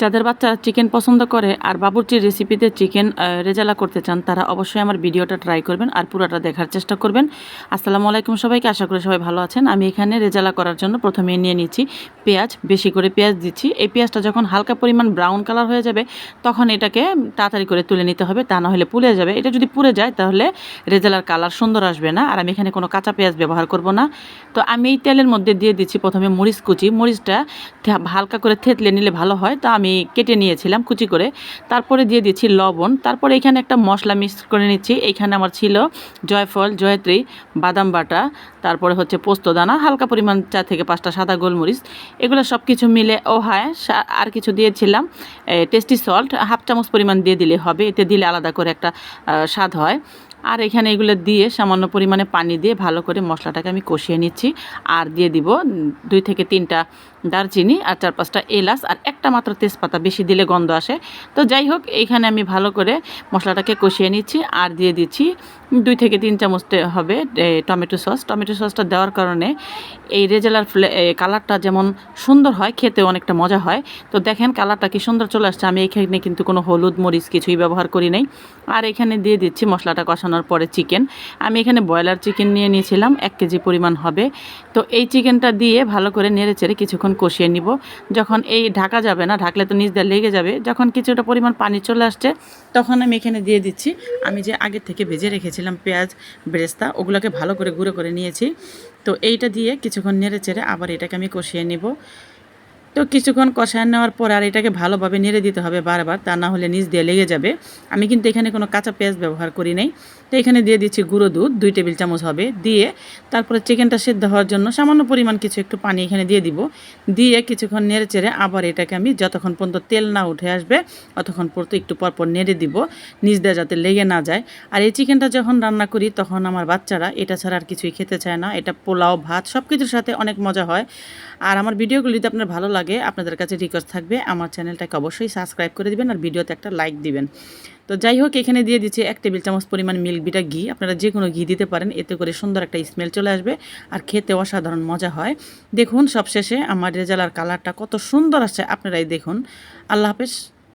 যাদের বাচ্চারা চিকেন পছন্দ করে আর বাবুর্চির রেসিপিতে চিকেন রেজালা করতে চান তারা অবশ্যই আমার ভিডিওটা ট্রাই করবেন আর পুরোটা দেখার চেষ্টা করবেন। আসসালামু আলাইকুম সবাইকে, আশা করি সবাই ভালো আছেন। আমি এখানে রেজালা করার জন্য প্রথমে নিয়ে নিচ্ছি পেঁয়াজ, বেশি করে পেঁয়াজ দিচ্ছি। এই পেঁয়াজটা যখন হালকা পরিমাণ ব্রাউন কালার হয়ে যাবে তখন এটাকে তাড়াতাড়ি করে তুলে নিতে হবে, তা না হলে পুড়ে যাবে। এটা যদি পুড়ে যায় তাহলে রেজালার কালার সুন্দর আসবে না। আর আমি এখানে কোনো কাঁচা পেঁয়াজ ব্যবহার করব না। তো আমি এই তেলের মধ্যে দিয়ে দিচ্ছি প্রথমে মরিচ কুচি। মরিচটা হালকা করে থেতলে নিলে ভালো হয়, তো আমি কেটে নিয়েছিলাম কুচি করে। তারপরে দিয়ে দিচ্ছি লবণ। তারপরে এখানে একটা মশলা মিক্স করে নিচ্ছি। এইখানে আমার ছিল জয়ফল, জয়ত্রী, বাদাম বাটা, তারপরে হচ্ছে পোস্তদানা, হালকা পরিমাণ 4 থেকে 5টা সাদা গোলমরিচ, এগুলো সব কিছু মিলে। ও হ্যাঁ, আর কিছু দিয়েছিলাম টেস্টি সল্ট, হাফ চামচ পরিমাণ দিয়ে দিলে হবে, এতে দিলে আলাদা করে একটা স্বাদ হয়। আর এখানে এগুলো দিয়ে সামান্য পরিমাণে পানি দিয়ে ভালো করে মশলাটাকে আমি কষিয়ে নিচ্ছি। আর দিয়ে দিব 2 থেকে 3টা দারচিনি আর 4-5টা এলাচ আর একটা মাত্র তেজপাতা, বেশি দিলে গন্ধ আসে। তো যাই হোক, এইখানে আমি ভালো করে মশলাটাকে কষিয়ে নিচ্ছি। আর দিয়ে দিচ্ছি 2 থেকে 3 চামচ হবে টমেটো সস। টমেটো সসটা দেওয়ার কারণে এই রেজালার কালারটা যেমন সুন্দর হয়, খেতে অনেকটা মজা হয়। তো দেখেন কালারটা কি সুন্দর চলে আসছে। আমি এখানে কিন্তু কোনো হলুদ মরিচ কিছুই ব্যবহার করি নাই। আর এখানে দিয়ে দিচ্ছি মশলাটা কষানোর পরে চিকেন। আমি এখানে ব্রয়লার চিকেন নিয়ে নিয়েছিলাম, 1 কেজি পরিমাণ হবে। তো এই চিকেনটা দিয়ে ভালো করে নেড়ে চেড়ে কিছুক্ষণ কষিয়ে নিব। যখন এই ঢাকা যাবে না, ঢাকলে তো নিচ দিয়ে লেগে যাবে, যখন কিছুটা পরিমাণ পানি চলে আসছে তখন আমি এখানে দিয়ে দিচ্ছি আমি যে আগে থেকে ভেজে রেখেছিলাম পেঁয়াজ বেরেস্তা, ওগুলোকে ভালো করে গুঁড়ো করে নিয়েছি। তো এইটা দিয়ে কিছুক্ষণ নেড়ে চেড়ে আবার এটাকে আমি কষিয়ে নিব। তো কিছুক্ষণ কষায় নেওয়ার পর আর এটাকে ভালোভাবে নেড়ে দিতে হবে বারবার, তা না হলে নিচ দিয়ে লেগে যাবে। আমি কিন্তু এখানে কোনো কাঁচা পেঁয়াজ ব্যবহার করি নাই। তো এখানে দিয়ে দিচ্ছি গুঁড়ো দুধ 2 টেবিল চামচ হবে, দিয়ে তারপরে চিকেনটা সেদ্ধ হওয়ার জন্য সামান্য পরিমাণ কিছু একটু পানি এখানে দিয়ে দিব। দিয়ে কিছুক্ষণ নেড়ে চেড়ে আবার এটাকে আমি যতক্ষণ পর্যন্ত তেল না উঠে আসবে ততক্ষণ পর্যন্ত একটু পরপর নেড়ে দিব, নিচ দিয়ে যাতে লেগে না যায়। আর এই চিকেনটা যখন রান্না করি তখন আমার বাচ্চারা এটা ছাড়া আর কিছুই খেতে চায় না। এটা পোলাও, ভাত সব কিছুর সাথে অনেক মজা হয়। আর আমার ভিডিওগুলি যদি আপনার ভালো লাগে, আপনাদের কাছে রিকোয়েস্ট থাকবে আমার চ্যানেলটাকে অবশ্যই সাবস্ক্রাইব করে দিবেন আর ভিডিওতে একটা লাইক দিবেন। তো যাই হোক, এখানে দিয়ে দিচ্ছি 1 টেবিল চামচ পরিমাণ মিল্ক বিটা ঘি। আপনারা যে কোনো ঘি দিতে পারেন, এতে করে সুন্দর একটা স্মেল চলে আসবে আর খেতে অসাধারণ মজা হয়। দেখুন সবশেষে আমার রেজালার কালারটা কত সুন্দর আসছে, আপনারাই দেখুন। আল্লাহ হাফেজ।